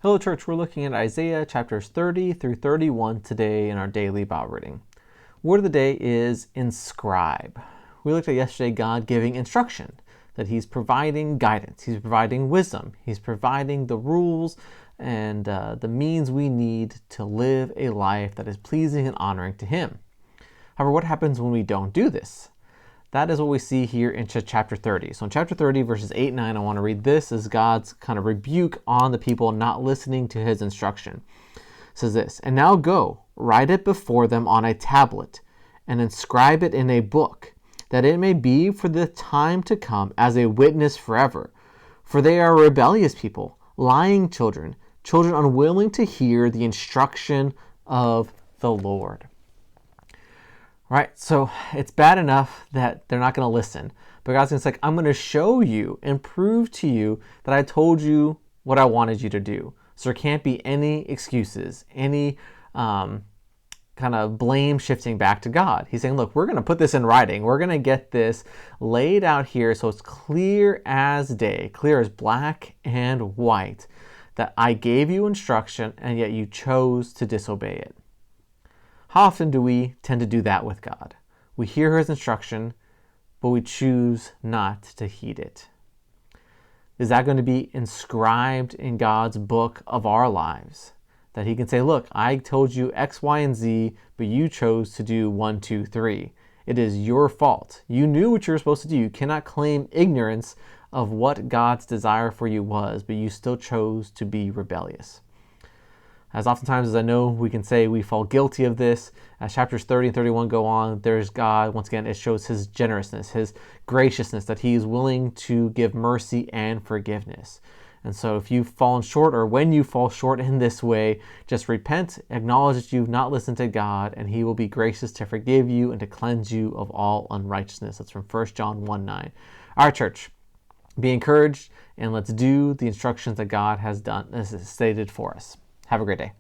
Hello, church. We're looking at Isaiah chapters 30 through 31 today in our daily Bible reading. Word of the day is inscribe. We looked at yesterday God giving instruction, that He's providing guidance, He's providing wisdom, He's providing the rules and the means we need to live a life that is pleasing and honoring to Him. However, what happens when we don't do this? That is what we see here in chapter 30. So in chapter 30, verses 8 and 9, I want to read this as God's kind of rebuke on the people not listening to His instruction. It says this, "And now go, write it before them on a tablet, and inscribe it in a book, that it may be for the time to come as a witness forever. For they are a rebellious people, lying children, children unwilling to hear the instruction of the Lord." Right, so it's bad enough that they're not going to listen. But God's going to say, I'm going to show you and prove to you that I told you what I wanted you to do. So there can't be any excuses, any kind of blame shifting back to God. He's saying, look, we're going to put this in writing. We're going to get this laid out here so it's clear as day, clear as black and white, that I gave you instruction and yet you chose to disobey it. How often do we tend to do that with God? We hear His instruction, but we choose not to heed it. Is that going to be inscribed in God's book of our lives? That He can say, look, I told you X, Y, and Z, but you chose to do 1, 2, 3. It is your fault. You knew what you were supposed to do. You cannot claim ignorance of what God's desire for you was, but you still chose to be rebellious. As oftentimes as I know we can say we fall guilty of this, as chapters 30 and 31 go on, there's God, once again, it shows His generousness, His graciousness, that He is willing to give mercy and forgiveness. And so if you've fallen short, or when you fall short in this way, just repent, acknowledge that you've not listened to God, and He will be gracious to forgive you and to cleanse you of all unrighteousness. That's from 1 John 1:9. All right, church, be encouraged, and let's do the instructions that God has stated for us. Have a great day.